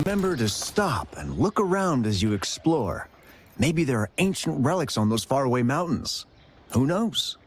Remember to stop and look around as you explore. Maybe there are ancient relics on those faraway mountains. Who knows?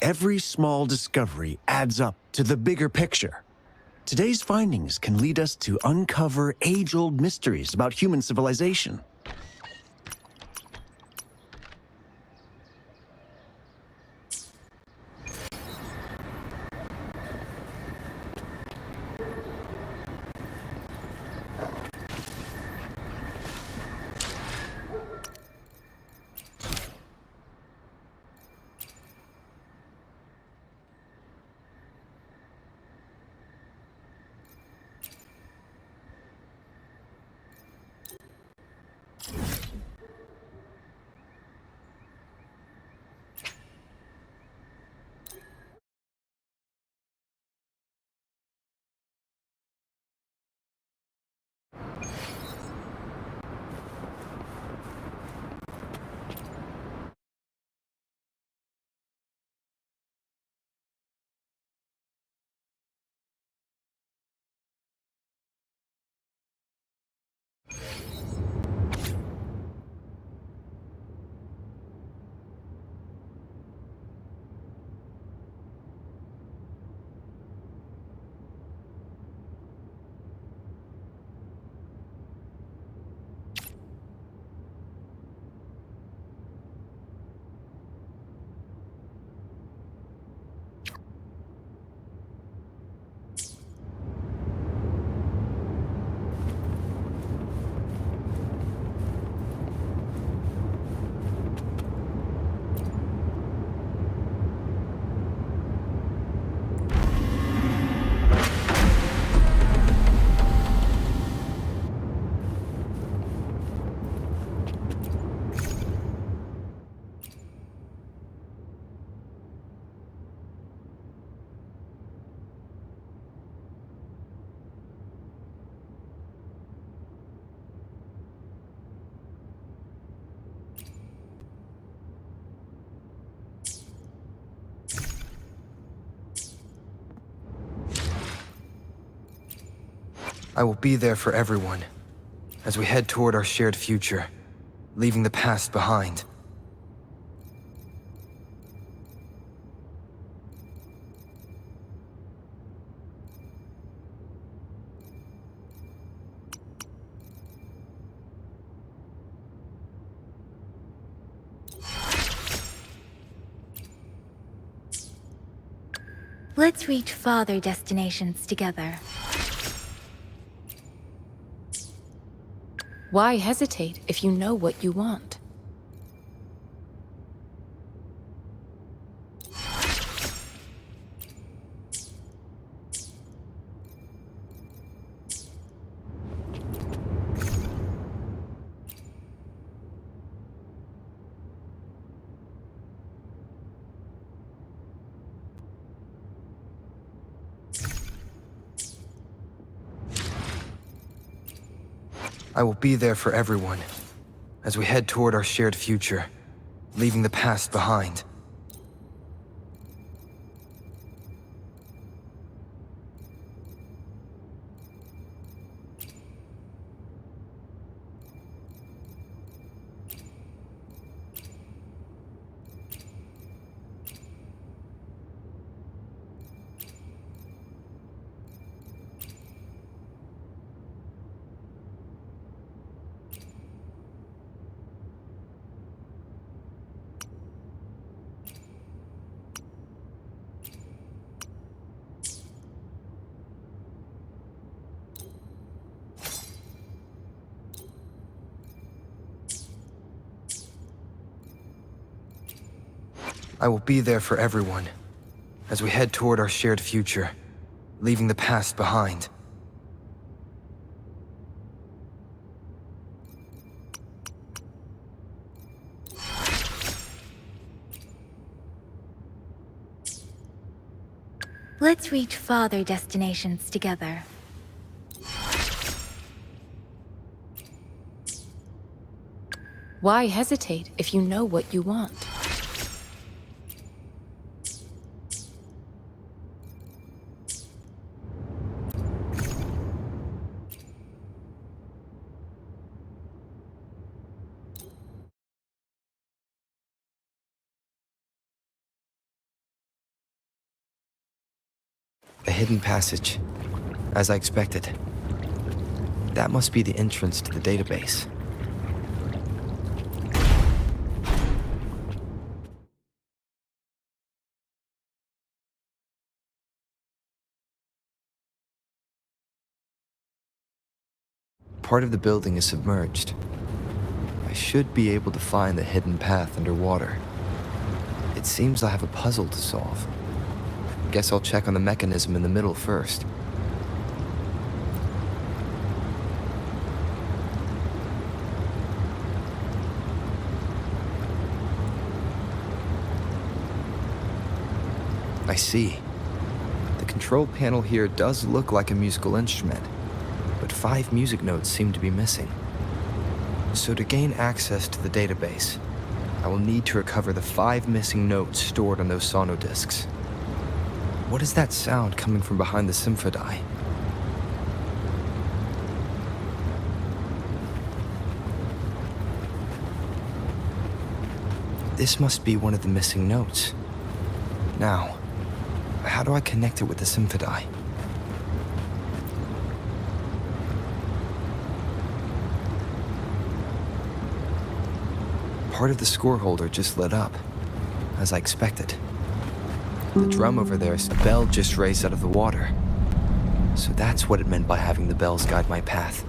Every small discovery adds up to the bigger picture. Today's findings can lead us to uncover age-old mysteries about human civilization. I will be there for everyone, as we head toward our shared future, leaving the past behind. Let's reach farther destinations together. Why hesitate if you know what you want? I will be there for everyone, as we head toward our shared future, leaving the past behind. I will be there for everyone, as we head toward our shared future, leaving the past behind. Let's reach farther destinations together. Why hesitate if you know what you want? A hidden passage, as I expected. That must be the entrance to the database. Part of the building is submerged. I should be able to find the hidden path underwater. It seems I have a puzzle to solve. Guess I'll check on the mechanism in the middle first. I see. The control panel here does look like a musical instrument, but 5 music notes seem to be missing. So to gain access to the database, I will need to recover the 5 missing notes stored on those sonodiscs. What is that sound coming from behind the symphony? This must be one of the missing notes. Now, how do I connect it with the symphony? Part of the score holder just lit up, as I expected. The drum over there is a bell just raised out of the water. So that's what it meant by having the bells guide my path.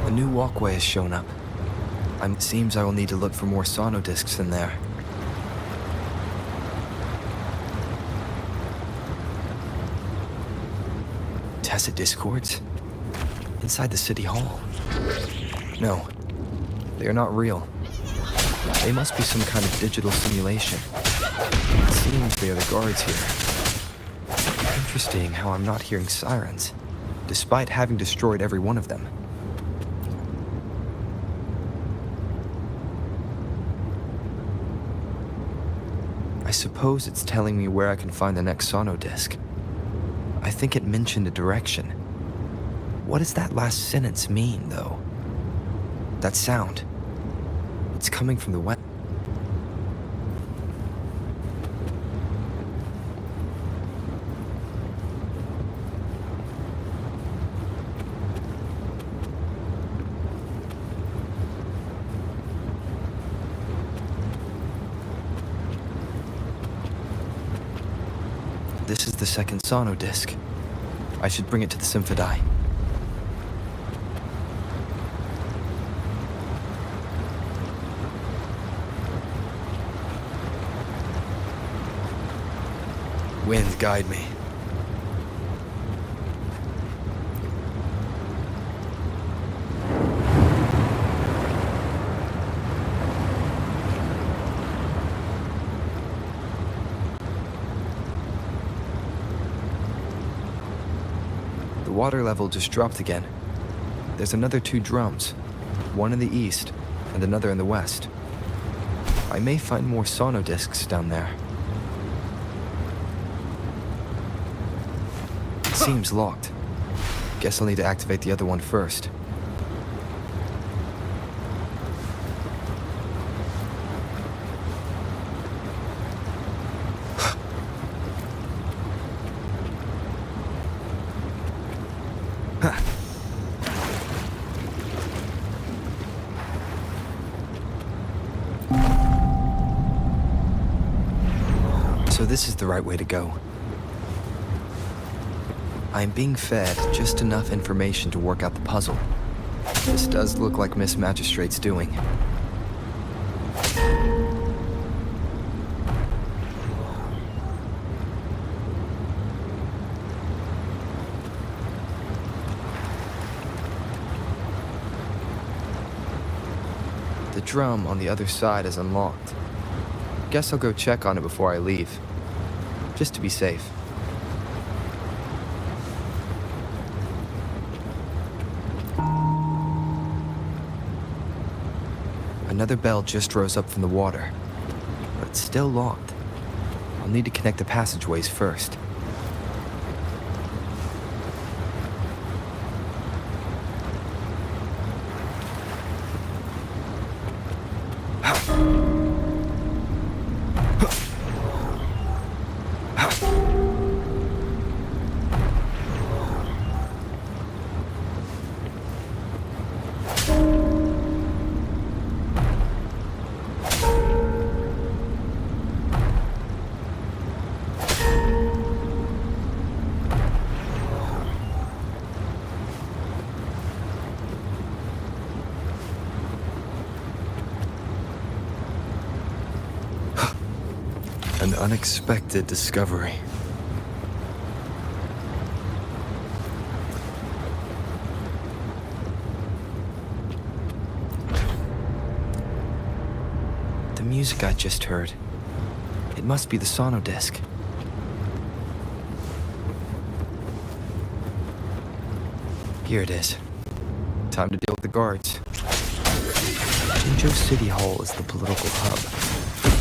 A new walkway has shown up. It seems I will need to look for more sonodiscs in there. Tacit discords? Inside the city hall? No, they are not real. They must be some kind of digital simulation. It seems they are the guards here. Interesting how I'm not hearing sirens, despite having destroyed every one of them. I suppose it's telling me where I can find the next sonodisc. I think it mentioned a direction. What does that last sentence mean, though? That sound. It's coming from the west. This is the second sonodisc. I should bring it to the symphony. Wind, guide me. The water level just dropped again. There's another 2 drums, one in the east and another in the west. I may find more sonodiscs down there. It seems locked. Guess I'll need to activate the other one first. So this is the right way to go. I am being fed just enough information to work out the puzzle. This does look like Miss Magistrate's doing. The drum on the other side is unlocked. Guess I'll go check on it before I leave, just to be safe. Another bell just rose up from the water, but it's still locked. I'll need to connect the passageways first. An unexpected discovery. The music I just heard. It must be the sonodisc. Here it is. Time to deal with the guards. Jinzhou City Hall is the political hub,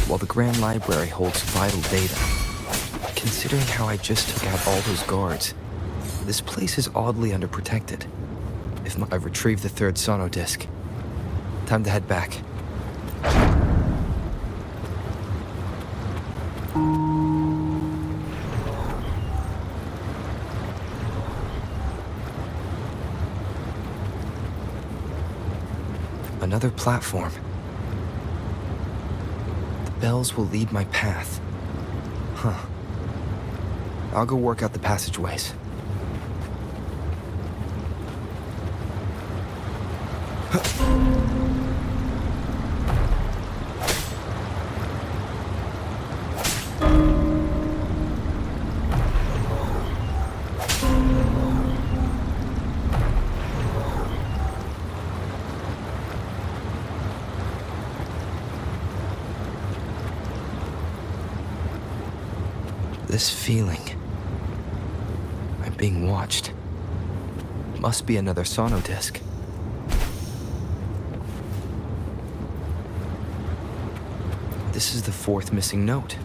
while the Grand Library holds vital data. Considering how I just took out all those guards, this place is oddly underprotected. If I've retrieved the third sonodisc, time to head back. Another platform. Bells will lead my path. Huh. I'll go work out the passageways. This feeling, I'm being watched. Must be another sonodisc. This is the fourth missing note.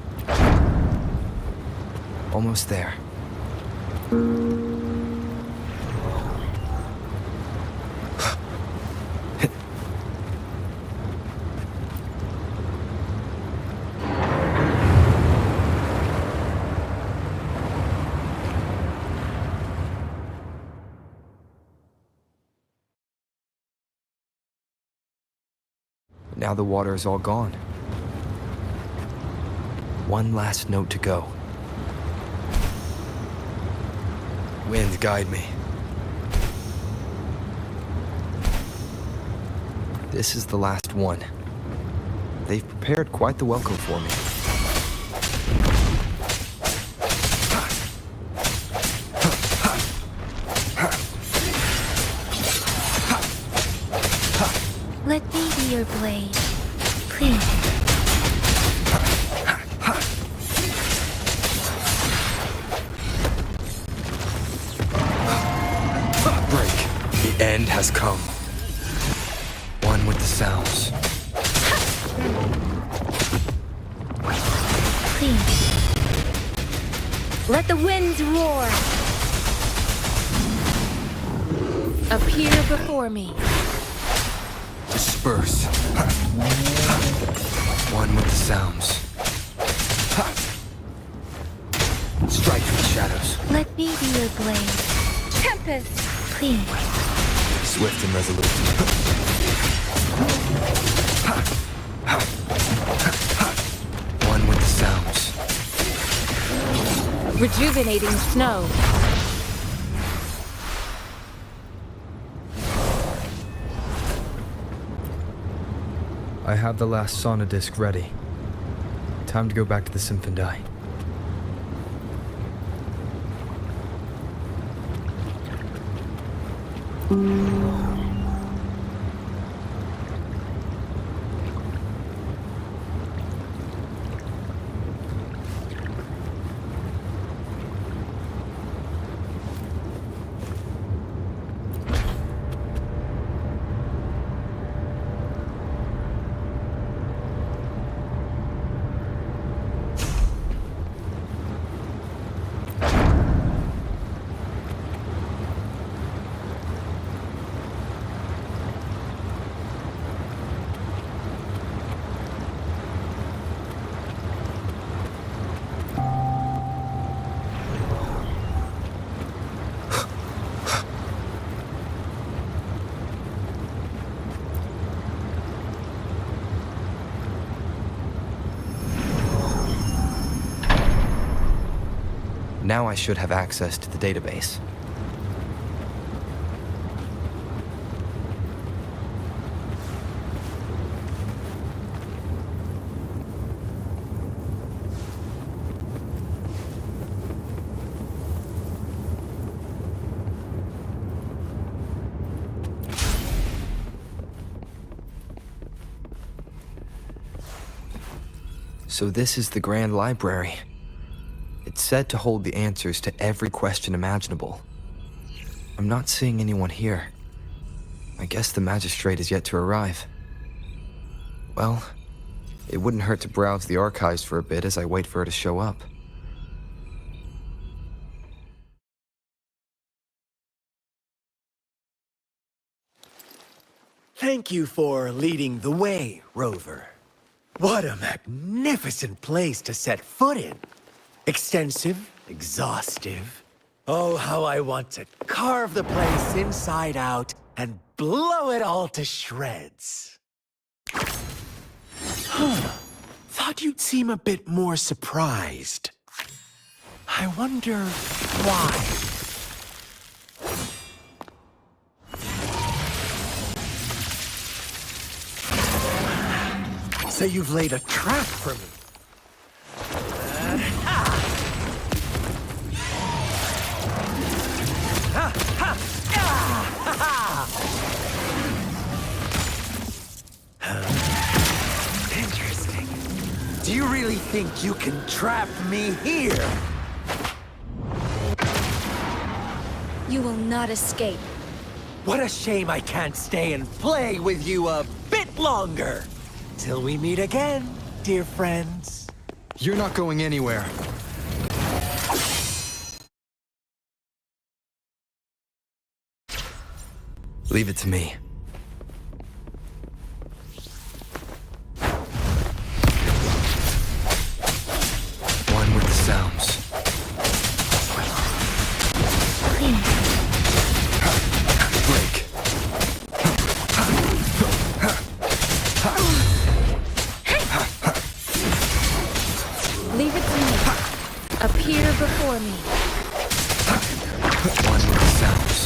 Almost there. Now the water is all gone. One last note to go. Wind, guide me. This is the last one. They've prepared quite the welcome for me. Let me be your blade. Please. Break. The end has come. One with the sounds. Please. Let the winds roar. Appear before me. Disperse. One with the sounds. Strike through the shadows. Let me be your blade. Tempest. Please. Swift and resolute. One with the sounds. Rejuvenating snow. I have the last sauna disc ready. Time to go back to the Symphondai. Now I should have access to the database. So this is the Grand Library. It's said to hold the answers to every question imaginable. I'm not seeing anyone here. I guess the magistrate is yet to arrive. Well, it wouldn't hurt to browse the archives for a bit as I wait for her to show up. Thank you for leading the way, Rover. What a magnificent place to set foot in. Extensive, exhaustive. Oh, how I want to carve the place inside out and blow it all to shreds. Thought you'd seem a bit more surprised. I wonder why. So you've laid a trap for me. Interesting. Do you really think you can trap me here? You will not escape. What a shame I can't stay and play with you a bit longer. Till we meet again, dear friends. You're not going anywhere. Leave it to me. One with the sounds. Break. Leave it to me. Appear before me. One with the sounds.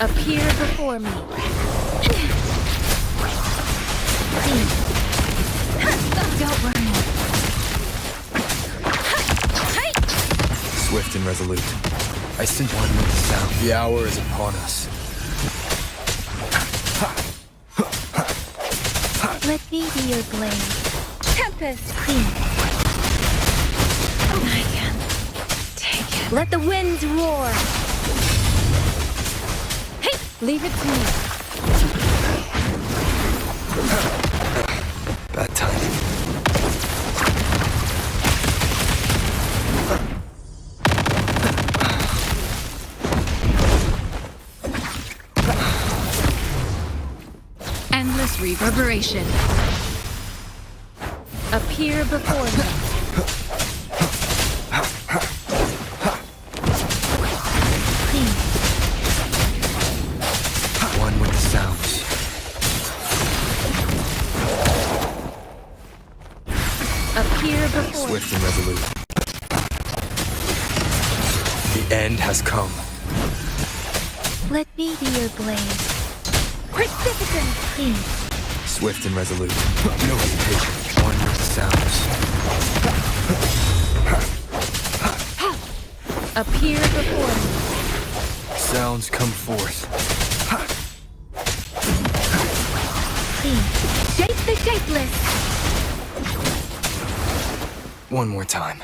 Appear before me. Don't worry. Swift and resolute. I sense one with the sound. The hour is upon us. Let me be your blade. Tempest Queen. I can take it. Let the winds roar. Hey, leave it to me. Bad timing. Endless reverberation. Appear before me. One with the sounds. Appear before me. Swift and resolute. The end has come. Let me be your blade. Precipitant, clean. Swift and resolute. No hesitation. One with the sounds. Appear before me. Sounds come forth. Clean. Shape the shapeless. One more time.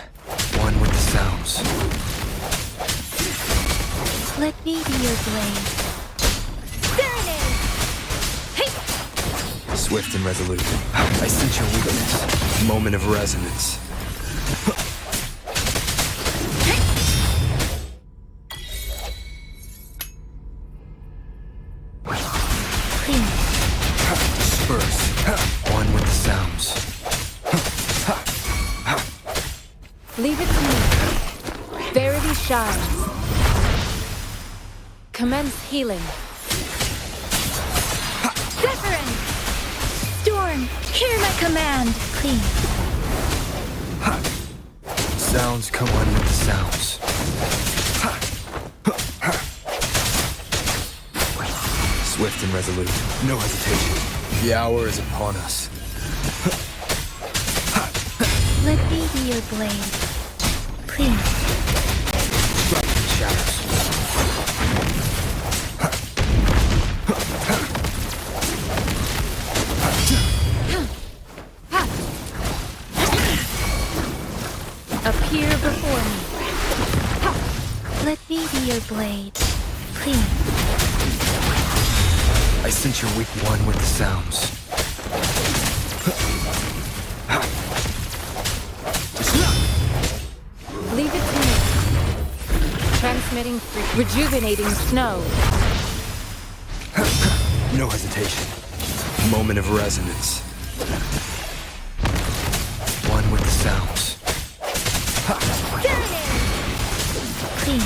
One with the sounds. Let me be your blade. Serenade! Hey! Swift and resolute. I sense your weakness. Moment of resonance. Clean. Disperse. One with the sounds. Leave it to me. Verity shines. Commence healing. Zephyrin! Storm, hear my command. Clean. Sounds come one with the sounds. Swift and resolute. No hesitation. The hour is upon us. Let me be your blade. Clean. Strike in shadows. Appear before me. Let me be your blade. Clean. I sense your weak one with the sounds. Leave it to me. Transmitting rejuvenating snow. No hesitation. Moment of resonance. One with the sounds. Serenade! Clean.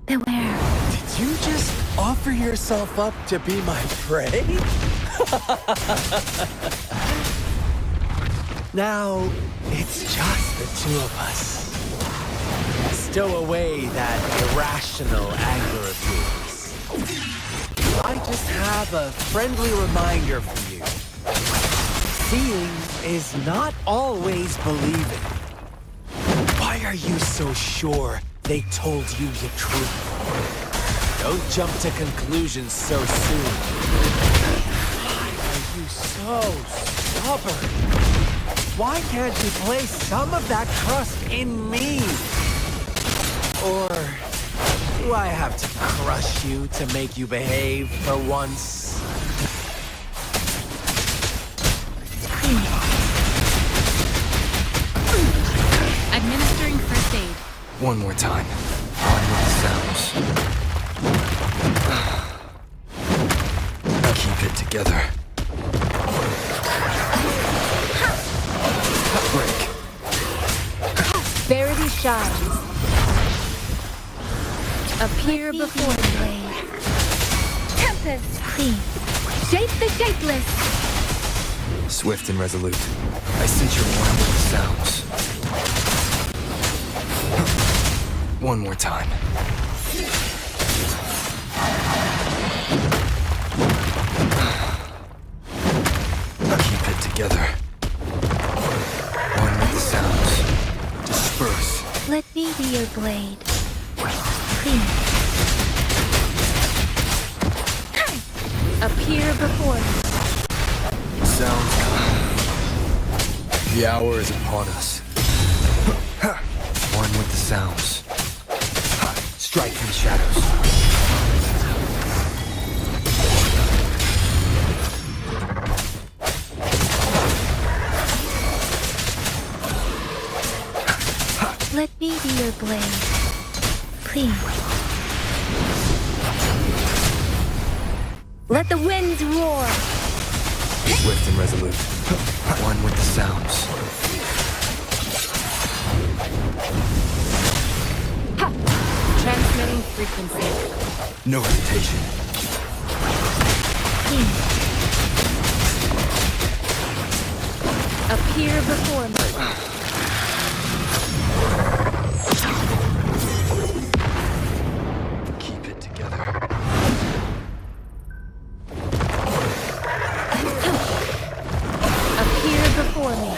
Beware. Did you just offer yourself up to be my prey? Now, it's just the two of us. Stow away that irrational anger of yours. I just have a friendly reminder for you. Seeing is not always believing. Why are you so sure they told you the truth? Don't jump to conclusions so soon. Why are you so stubborn? Why can't you place some of that trust in me? Or do I have to crush you to make you behave for once? Administering first aid. One more time. One with the sounds. Keep it together. Break. Verity shines. Appear Let me be before your me. blade. Tempest, clean. Shape the shapeless. Swift and resolute. I sense your one with the sounds. One more time. Keep it together. One with the sounds. Disperse. Let me be your blade. Clean. Appear before me. Sounds come. The hour is upon us. One with the sounds. Strike in shadows. Let me be your blade. Clean. Let the winds roar. Swift and resolute. One with the sounds. Transmitting frequency. No hesitation. Appear before me. Keep it together. Appear before me.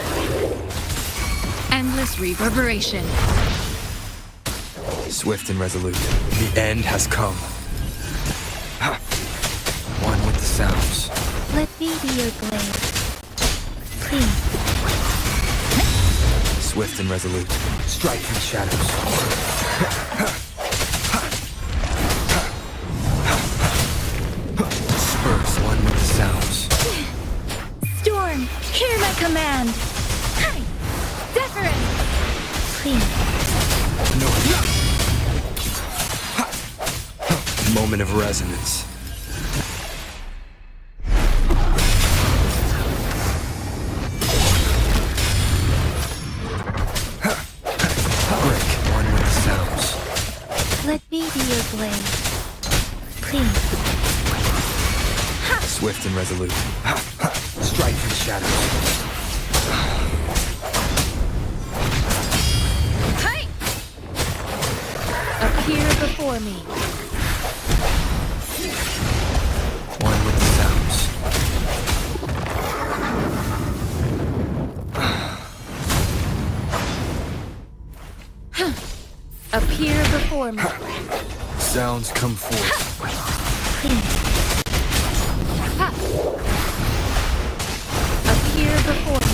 Endless reverberation. Swift and resolute. The end has come. One with the sounds. Let me be your blade. Please. Swift and resolute. Striking shadows. Spurs. One with the sounds. Storm, hear my command. Hi. Deference. Please. No. Moment of resonance. Break. One with the sounds. Let me be your blade. Please. Swift and resolute. Striking shadows. Hi! Appear before me. One with the sounds. Appear before me. Sounds come forth. Please. Appear before me.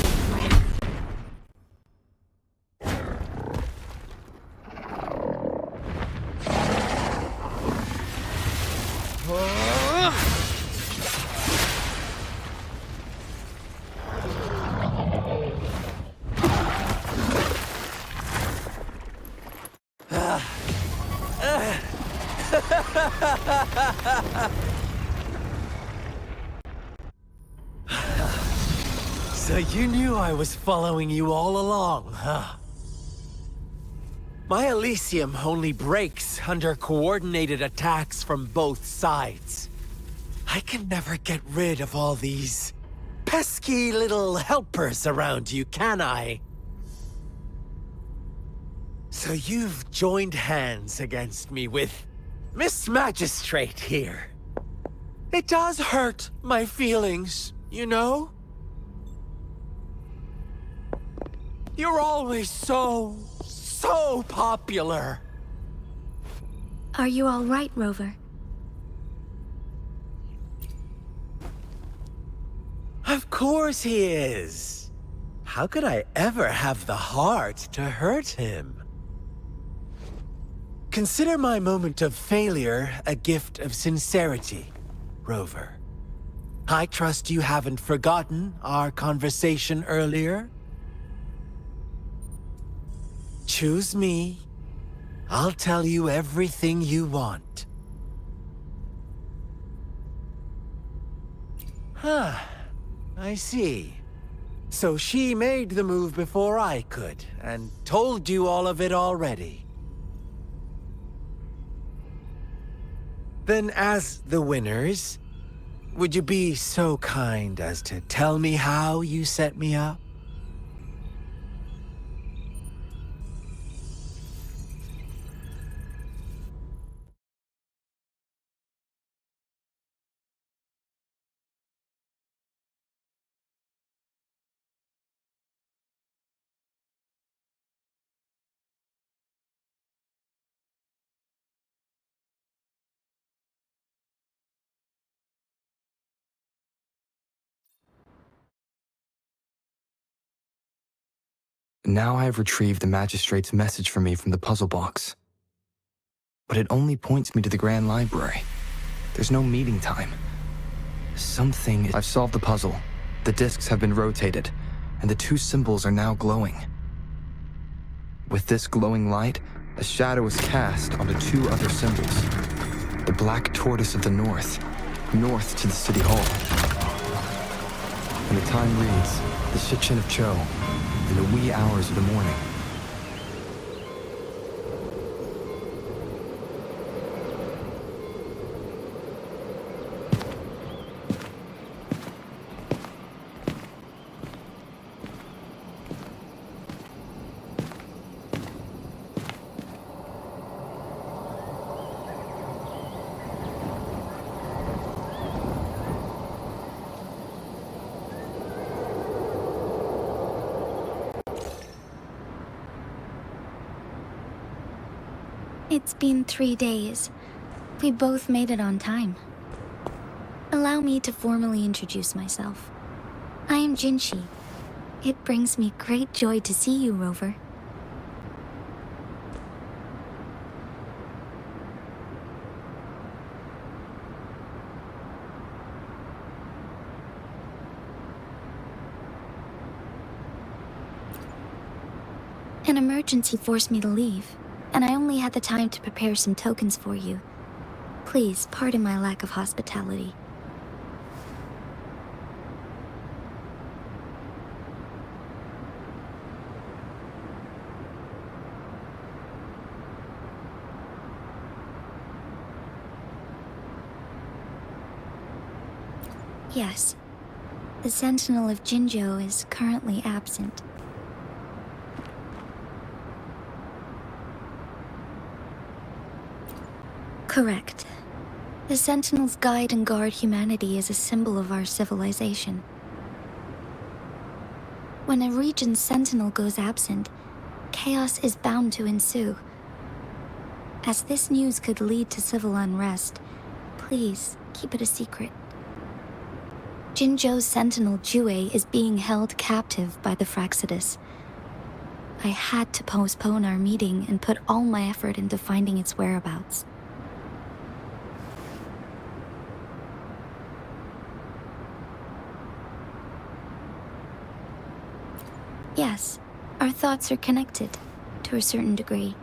So you knew I was following you all along, huh? My Elysium only breaks under coordinated attacks from both sides. I can never get rid of all these pesky little helpers around you, can I? So you've joined hands against me with Miss Magistrate here. It does hurt my feelings, you know? You're always so popular. Are you all right, Rover? Of course he is. How could I ever have the heart to hurt him? Consider my moment of failure a gift of sincerity, Rover. I trust you haven't forgotten our conversation earlier? Choose me. I'll tell you everything you want. Huh. I see. So she made the move before I could, and told you all of it already. Then as the winners, would you be so kind as to tell me how you set me up? Now I have retrieved the magistrate's message for me from the puzzle box. But it only points me to the Grand Library. There's no meeting time. I've solved the puzzle. The discs have been rotated, and the two symbols are now glowing. With this glowing light, a shadow is cast onto two other symbols. The black tortoise of the north to the city hall. And the time reads the Shikshin of Cho in the wee hours of the morning. It's been 3 days. We both made it on time. Allow me to formally introduce myself. I am Jinshi. It brings me great joy to see you, Rover. An emergency forced me to leave, and I only had the time to prepare some tokens for you. Please pardon my lack of hospitality. Yes, the Sentinel of Jinzhou is currently absent. Correct. The Sentinels guide and guard humanity as a symbol of our civilization. When a region's Sentinel goes absent, chaos is bound to ensue. As this news could lead to civil unrest, please keep it a secret. Jinzhou's Sentinel Jue is being held captive by the Fraxidus. I had to postpone our meeting and put all my effort into finding its whereabouts. Yes, our thoughts are connected, to a certain degree.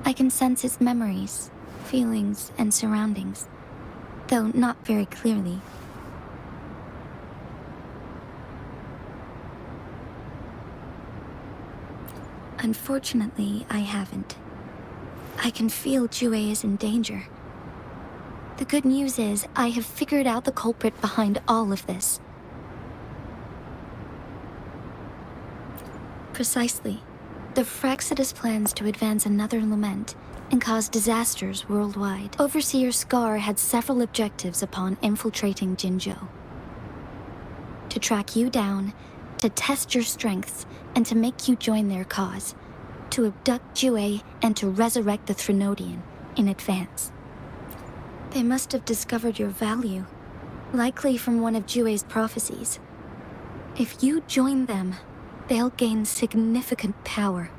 I can sense its memories, feelings, and surroundings, though not very clearly. Unfortunately, I haven't. I can feel Jue is in danger. The good news is, I have figured out the culprit behind all of this. Precisely. The Fraxidus plans to advance another lament and cause disasters worldwide. Overseer Scar had several objectives upon infiltrating Jinzhou. To track you down, to test your strengths, and to make you join their cause. To abduct Jue and to resurrect the Threnodian in advance. They must have discovered your value, likely from one of Jue's prophecies. If you join them, they'll gain significant power.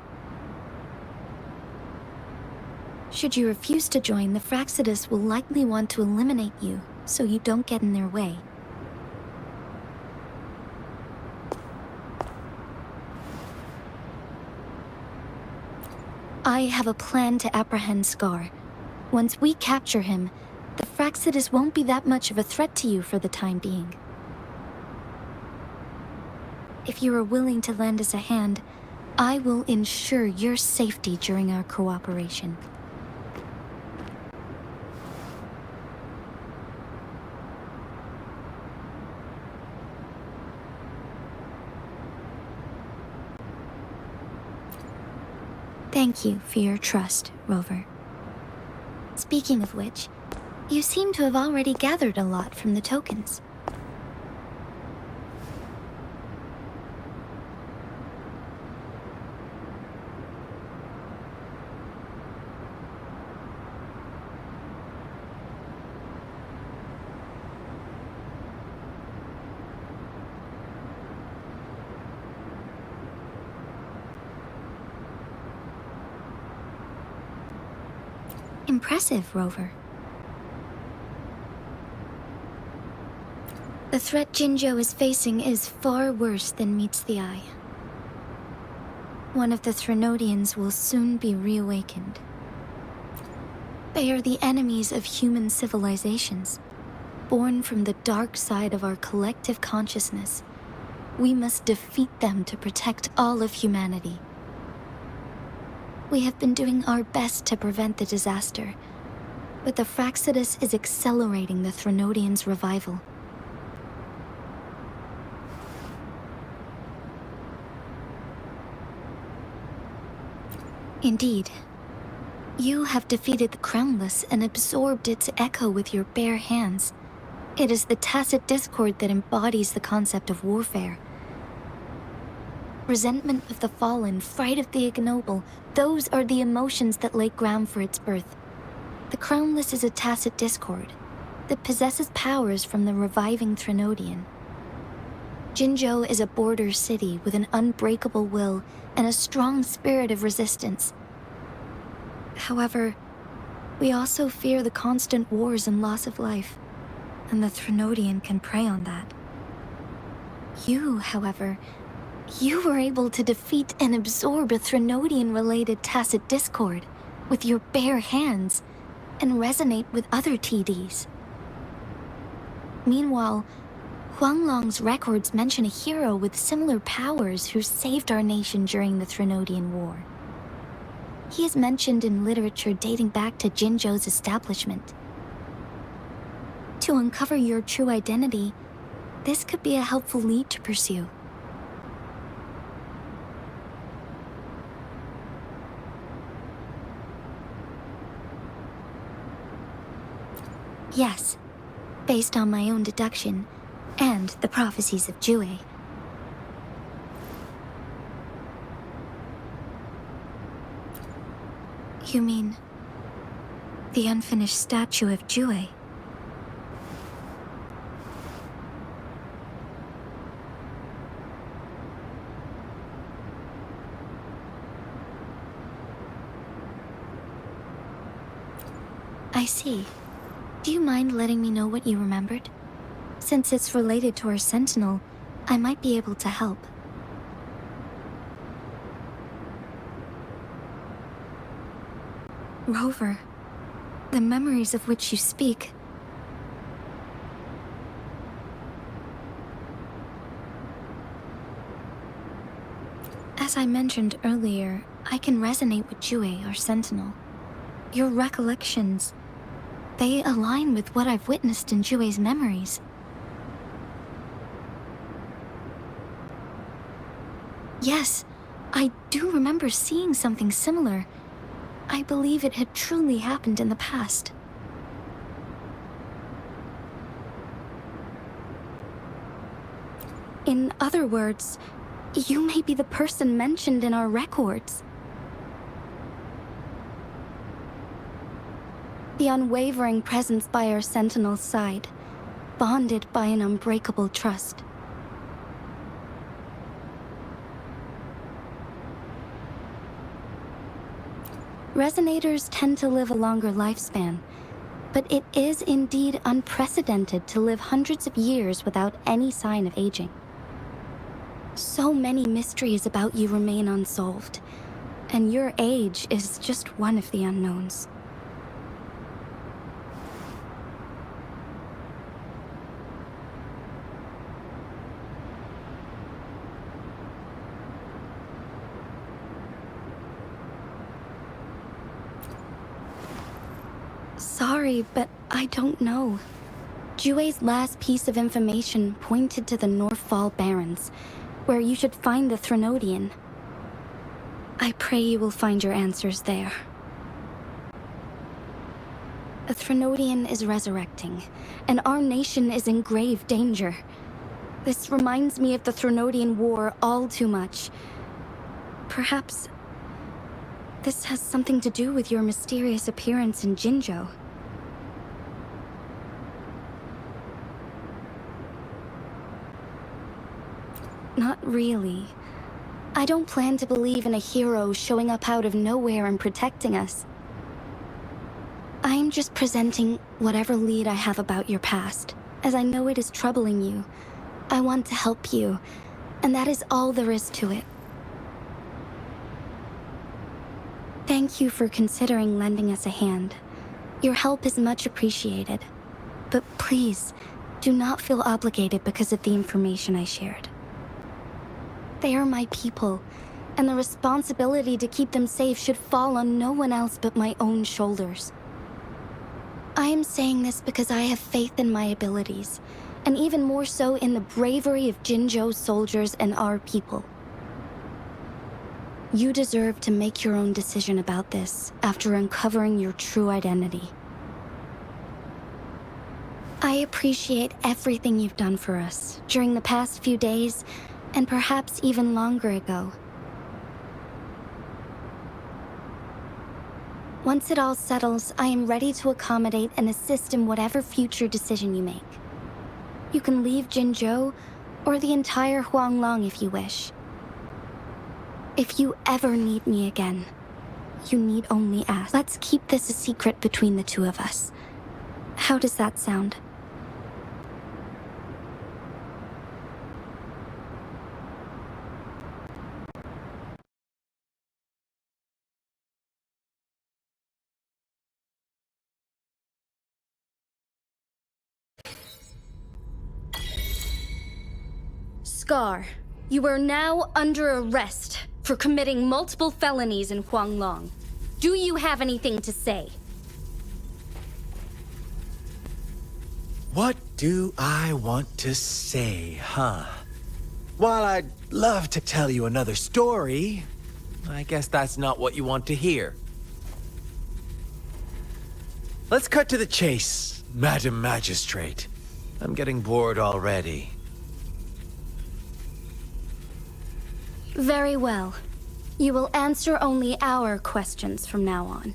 Should you refuse to join, the Fraxidus will likely want to eliminate you, so you don't get in their way. I have a plan to apprehend Scar. Once we capture him, the Fraxidus won't be that much of a threat to you for the time being. If you are willing to lend us a hand, I will ensure your safety during our cooperation. Thank you for your trust, Rover. Speaking of which, you seem to have already gathered a lot from the tokens. Impressive, Rover. The threat Jinzhou is facing is far worse than meets the eye. One of the Threnodians will soon be reawakened. They are the enemies of human civilizations, born from the dark side of our collective consciousness, We must defeat them to protect all of humanity. We have been doing our best to prevent the disaster, but the Fractsidus is accelerating the Threnodians' revival. Indeed. You have defeated the Crownless and absorbed its echo with your bare hands. It is the tacit discord that embodies the concept of warfare. Resentment of the fallen, fright of the ignoble, those are the emotions that lay ground for its birth. The Crownless is a tacit discord that possesses powers from the reviving Threnodian. Jinzhou is a border city with an unbreakable will and a strong spirit of resistance. However, we also fear the constant wars and loss of life, and the Threnodian can prey on that. You, however, you were able to defeat and absorb a Threnodian-related tacit discord with your bare hands and resonate with other TDs. Meanwhile, Huanglong's records mention a hero with similar powers who saved our nation during the Threnodian War. He is mentioned in literature dating back to Jinzhou's establishment. To uncover your true identity, this could be a helpful lead to pursue. Yes, based on my own deduction, and the prophecies of Jue. You mean the unfinished statue of Jue? I see. Do you mind letting me know what you remembered? Since it's related to our Sentinel, I might be able to help. Rover, the memories of which you speak. As I mentioned earlier, I can resonate with Jue, our Sentinel. Your recollections, they align with what I've witnessed in Jue's memories. Yes, I do remember seeing something similar. I believe it had truly happened in the past. In other words, you may be the person mentioned in our records. The unwavering presence by our Sentinel's side, bonded by an unbreakable trust. Resonators tend to live a longer lifespan, but it is indeed unprecedented to live hundreds of years without any sign of aging. So many mysteries about you remain unsolved, and your age is just one of the unknowns. Sorry, but I don't know. Jue's last piece of information pointed to the Northfall Barrens, where you should find the Threnodian. I pray you will find your answers there. A Threnodian is resurrecting, and our nation is in grave danger. This reminds me of the Threnodian War all too much. Perhaps this has something to do with your mysterious appearance in Jinzhou. Not really. I don't plan to believe in a hero showing up out of nowhere and protecting us. I'm just presenting whatever lead I have about your past, as I know it is troubling you. I want to help you, and that is all there is to it. Thank you for considering lending us a hand. Your help is much appreciated. But please, do not feel obligated because of the information I shared. They are my people, and the responsibility to keep them safe should fall on no one else but my own shoulders. I am saying this because I have faith in my abilities, and even more so in the bravery of Jinzhou's soldiers and our people. You deserve to make your own decision about this after uncovering your true identity. I appreciate everything you've done for us during the past few days, and perhaps even longer ago. Once it all settles, I am ready to accommodate and assist in whatever future decision you make. You can leave Jinzhou, or the entire Huanglong if you wish. If you ever need me again, you need only ask. Let's keep this a secret between the two of us. How does that sound? Scar, you are now under arrest for committing multiple felonies in Huanglong. Do you have anything to say? What do I want to say, huh? While I'd love to tell you another story, I guess that's not what you want to hear. Let's cut to the chase, Madam Magistrate. I'm getting bored already. Very well. You will answer only our questions from now on.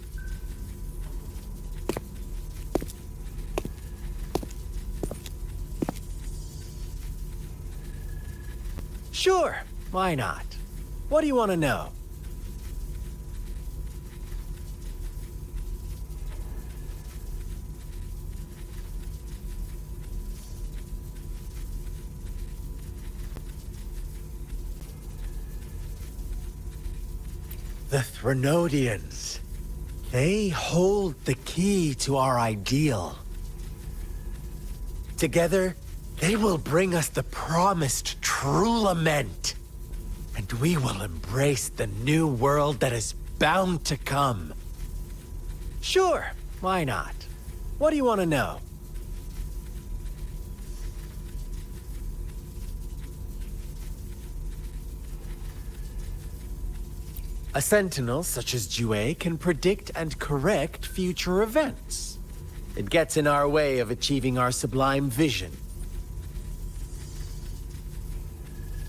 Sure, why not? What do you want to know? The Threnodians. They hold the key to our ideal. Together, they will bring us the promised true lament. And we will embrace the new world that is bound to come. Sure, why not? What do you want to know? A sentinel such as Jue can predict and correct future events. It gets in our way of achieving our sublime vision.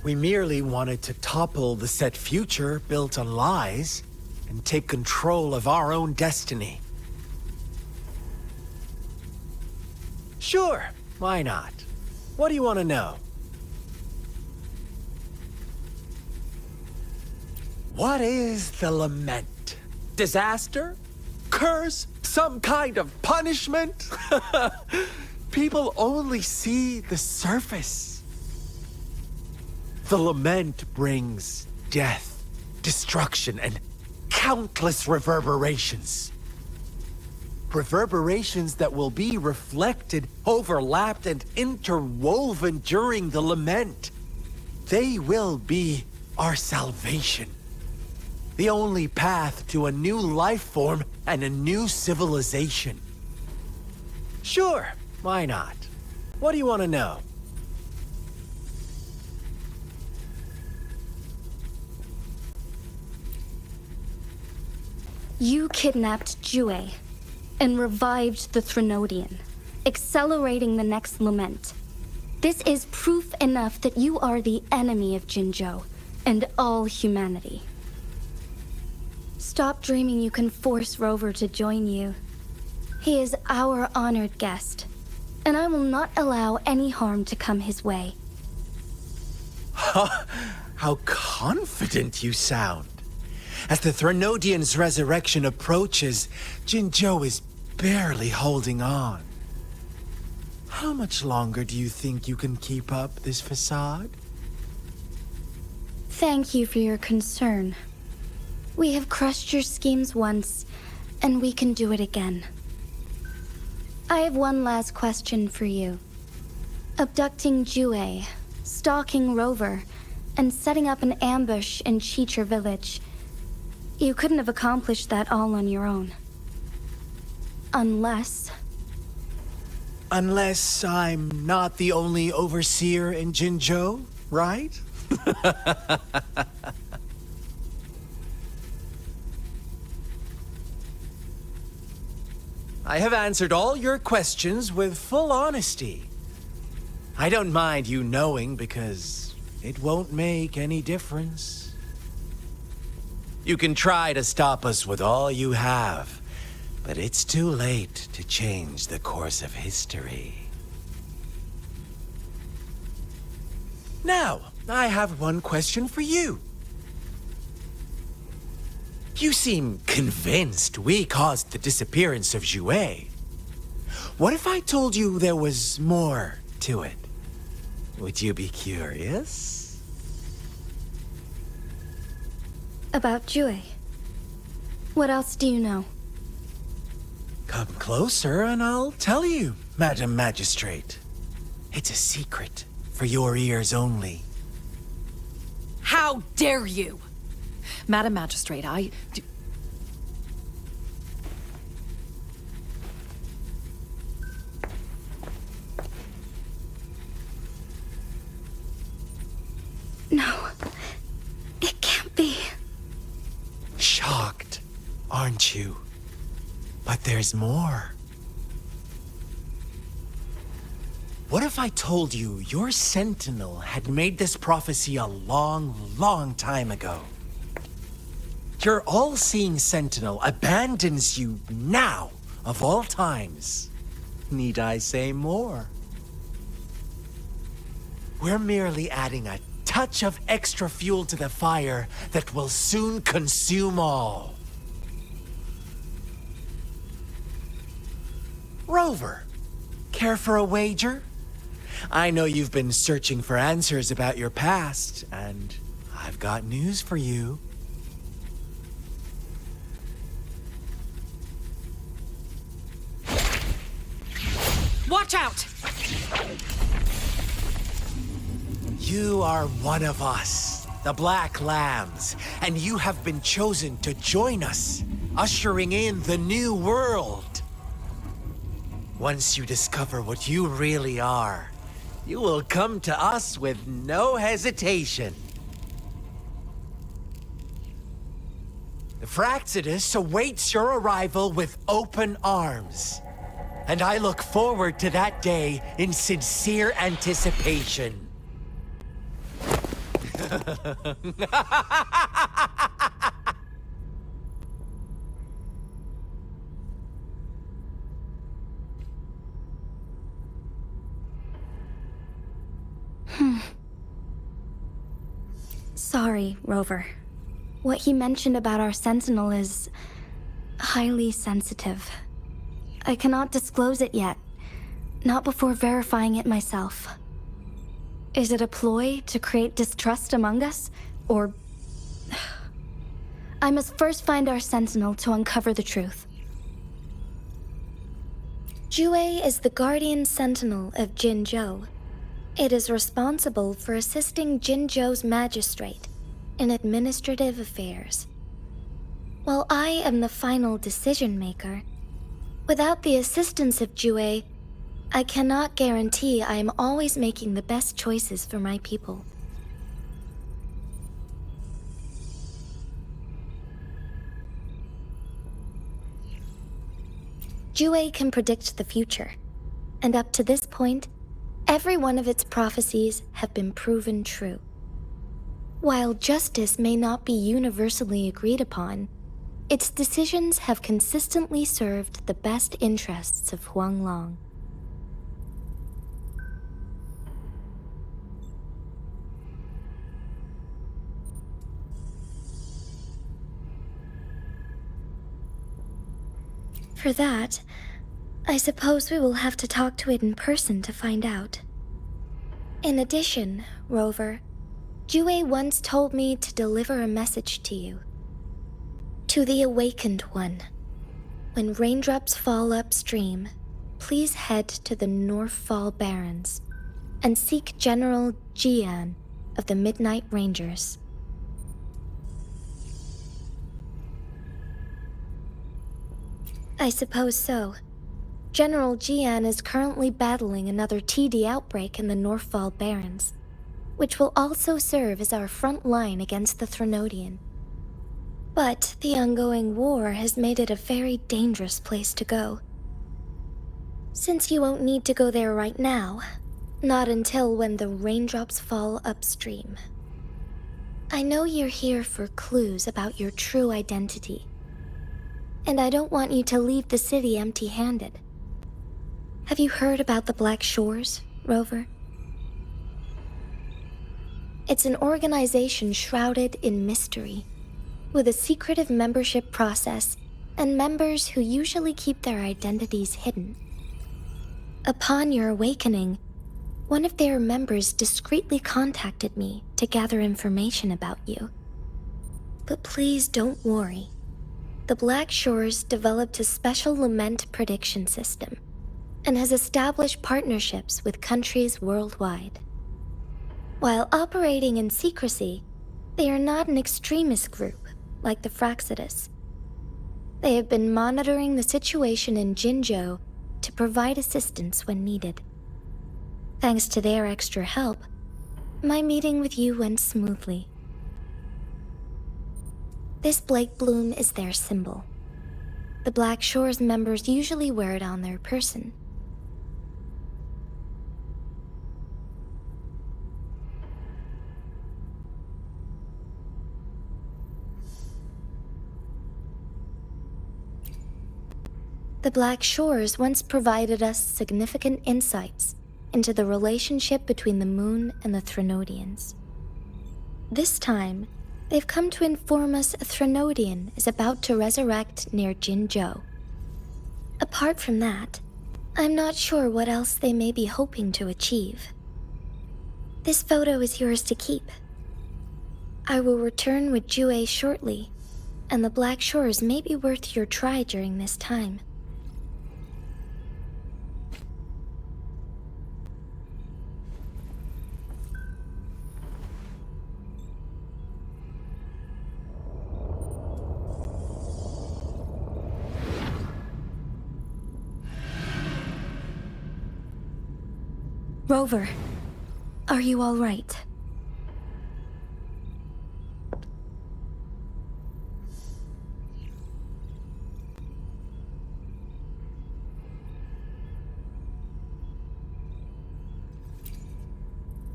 We merely wanted to topple the set future built on lies and take control of our own destiny. Sure, why not? What do you want to know? What is the lament? Disaster? Curse? Some kind of punishment? People only see the surface. The lament brings death, destruction, and countless reverberations. Reverberations that will be reflected, overlapped, and interwoven during the lament. They will be our salvation. The only path to a new life form and a new civilization. Sure, why not? What do you want to know? You kidnapped Jue and revived the Threnodian, accelerating the next lament. This is proof enough that you are the enemy of Jinzhou and all humanity. Stop dreaming you can force Rover to join you. He is our honored guest, and I will not allow any harm to come his way. How confident you sound. As the Threnodian's resurrection approaches, Jinzhou is barely holding on. How much longer do you think you can keep up this facade? Thank you for your concern. We have crushed your schemes once, and we can do it again. I have one last question for you. Abducting Jue, stalking Rover, and setting up an ambush in Cheecher village. You couldn't have accomplished that all on your own. Unless I'm not the only overseer in Jinzhou, right? I have answered all your questions with full honesty. I don't mind you knowing because it won't make any difference. You can try to stop us with all you have, but it's too late to change the course of history. Now, I have one question for you. You seem convinced we caused the disappearance of Jue. What if I told you there was more to it? Would you be curious? about Jue. What else do you know? Come closer and I'll tell you, Madam Magistrate. It's a secret for your ears only. How dare you! Madam Magistrate, I do... No, it can't be. Shocked, aren't you? But there's more. What if I told you your sentinel had made this prophecy a long, long time ago? Your all-seeing sentinel abandons you now, of all times. Need I say more? We're merely adding a touch of extra fuel to the fire that will soon consume all. Rover, care for a wager? I know you've been searching for answers about your past, and I've got news for you. Watch out! You are one of us, the Black Lambs, and you have been chosen to join us, ushering in the new world. Once you discover what you really are, you will come to us with no hesitation. The Fraxidus awaits your arrival with open arms, and I look forward to that day in sincere anticipation. Sorry, Rover. What he mentioned about our sentinel is highly sensitive. I cannot disclose it yet, not before verifying it myself. Is it a ploy to create distrust among us, or... I must first find our sentinel to uncover the truth. Jue is the guardian sentinel of Jinzhou. It is responsible for assisting Jinzhou's magistrate in administrative affairs. While I am the final decision maker, without the assistance of Jue, I cannot guarantee I am always making the best choices for my people. Jue can predict the future, and up to this point, every one of its prophecies have been proven true. While justice may not be universally agreed upon, its decisions have consistently served the best interests of Huanglong. For that, I suppose we will have to talk to it in person to find out. In addition, Rover, Jue once told me to deliver a message to you. To the Awakened One. When raindrops fall upstream, please head to the Northfall Barrens and seek General Jian of the Midnight Rangers. I suppose so. General Jian is currently battling another TD outbreak in the Northfall Barrens, which will also serve as our front line against the Threnodian. But the ongoing war has made it a very dangerous place to go. Since you won't need to go there right now, not until when the raindrops fall upstream. I know you're here for clues about your true identity, and I don't want you to leave the city empty-handed. Have you heard about the Black Shores, Rover? It's an organization shrouded in mystery, with a secretive membership process and members who usually keep their identities hidden. Upon your awakening, one of their members discreetly contacted me to gather information about you. But please don't worry. The Black Shores developed a special lament prediction system and has established partnerships with countries worldwide. While operating in secrecy, they are not an extremist group like the Fraxidus. They have been monitoring the situation in Jinzhou to provide assistance when needed. Thanks to their extra help, my meeting with you went smoothly. This Blake Bloom is their symbol. The Black Shores members usually wear it on their person. The Black Shores once provided us significant insights into the relationship between the Moon and the Threnodians. This time, they've come to inform us a Threnodian is about to resurrect near Jinzhou. Apart from that, I'm not sure what else they may be hoping to achieve. This photo is yours to keep. I will return with Jue shortly, and the Black Shores may be worth your try during this time. Rover, are you all right?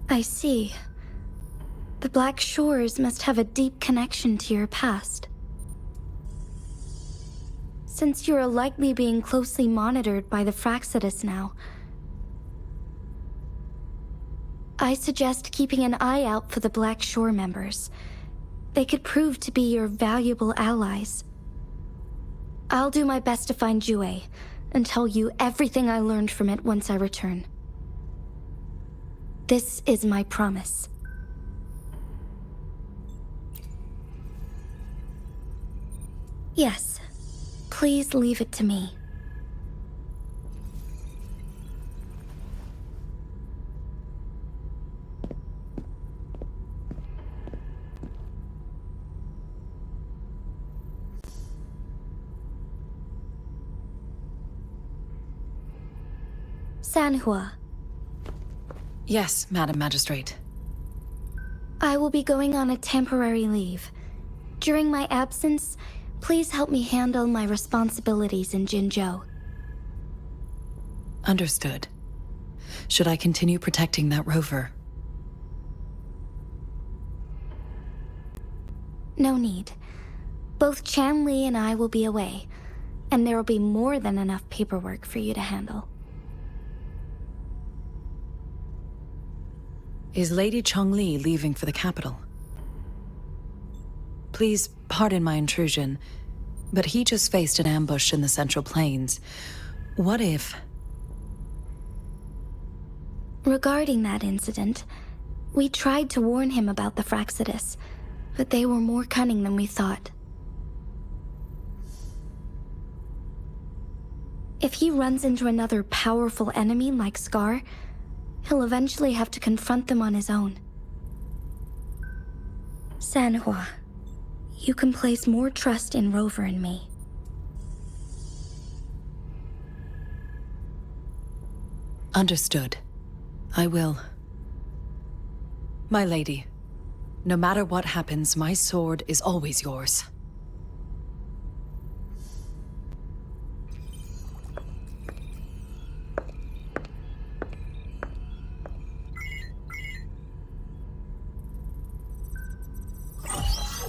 I see. The Black Shores must have a deep connection to your past. Since you are likely being closely monitored by the Fraxidus now, I suggest keeping an eye out for the Black Shore members. They could prove to be your valuable allies. I'll do my best to find Jue and tell you everything I learned from it once I return. This is my promise. Yes, please leave it to me. Sanhua. Yes, Madam Magistrate. I will be going on a temporary leave. During my absence, please help me handle my responsibilities in Jinzhou. Understood. Should I continue protecting that rover? No need. Both Chan Li and I will be away, and there will be more than enough paperwork for you to handle. Is Lady Chongli leaving for the capital? Please pardon my intrusion, but he just faced an ambush in the Central Plains. What if... Regarding that incident, we tried to warn him about the Fraxidus, but they were more cunning than we thought. If he runs into another powerful enemy like Scar, he'll eventually have to confront them on his own. Sanhua, you can place more trust in Rover and me. Understood. I will. My lady, no matter what happens, my sword is always yours.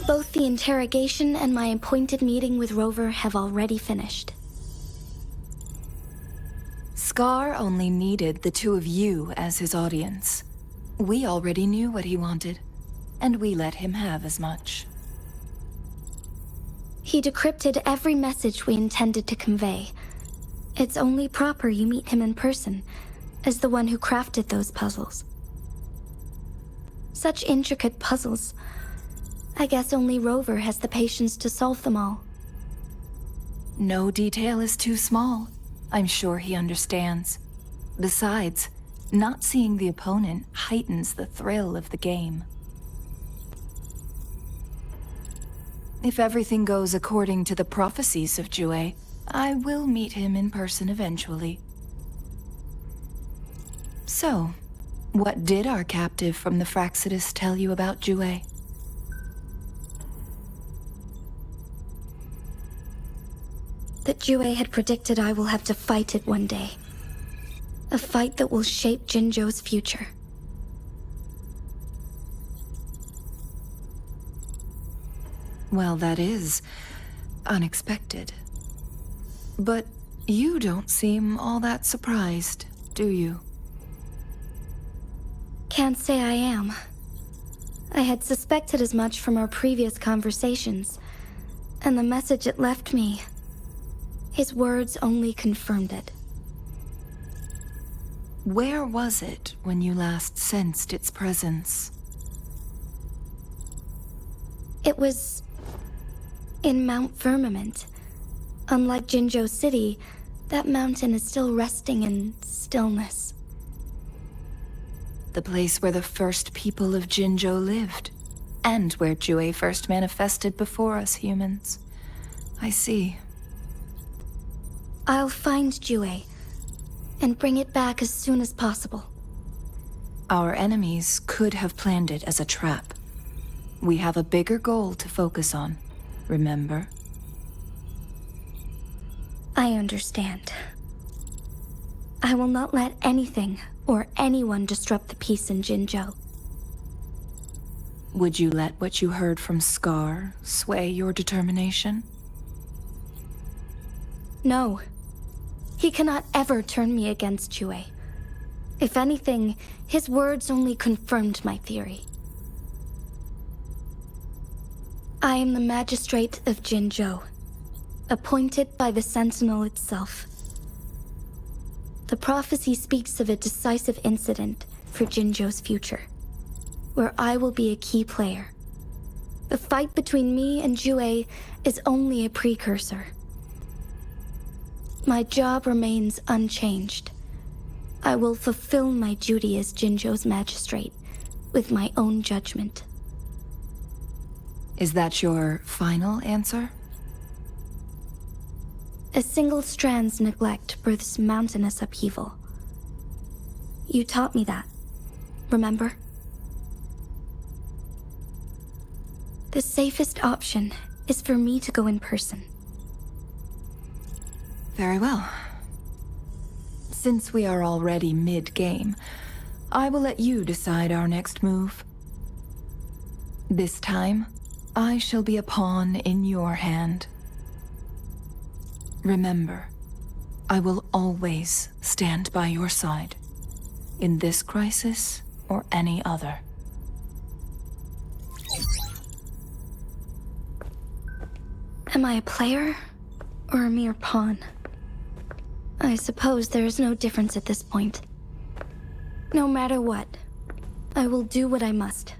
Both the interrogation and my appointed meeting with Rover have already finished. Scar only needed the two of you as his audience. We already knew what he wanted, and we let him have as much. He decrypted every message we intended to convey. It's only proper you meet him in person, as the one who crafted those puzzles. Such intricate puzzles. I guess only Rover has the patience to solve them all. No detail is too small. I'm sure he understands. Besides, not seeing the opponent heightens the thrill of the game. If everything goes according to the prophecies of Jue, I will meet him in person eventually. So, what did our captive from the Fraxidus tell you about Jue? That Jue had predicted I will have to fight it one day. A fight that will shape Jinzhou's future. Well, that is unexpected. But you don't seem all that surprised, do you? Can't say I am. I had suspected as much from our previous conversations, and the message it left me, his words only confirmed it. Where was it when you last sensed its presence? It was in Mount Firmament. Unlike Jinzhou City, that mountain is still resting in stillness. The place where the first people of Jinzhou lived, and where Jue first manifested before us humans. I see. I'll find Jue and bring it back as soon as possible. Our enemies could have planned it as a trap. We have a bigger goal to focus on, remember? I understand. I will not let anything or anyone disrupt the peace in Jinzhou. Would you let what you heard from Scar sway your determination? No. He cannot ever turn me against Jue. If anything, his words only confirmed my theory. I am the magistrate of Jinzhou, appointed by the Sentinel itself. The prophecy speaks of a decisive incident for Jinzhou's future, where I will be a key player. The fight between me and Jue is only a precursor. My job remains unchanged. I will fulfill my duty as Jinzhou's magistrate with my own judgment. Is that your final answer? A single strand's neglect births mountainous upheaval. You taught me that, remember? The safest option is for me to go in person. Very well. Since we are already mid-game, I will let you decide our next move. This time, I shall be a pawn in your hand. Remember, I will always stand by your side, in this crisis or any other. Am I a player or a mere pawn? I suppose there is no difference at this point. No matter what, I will do what I must.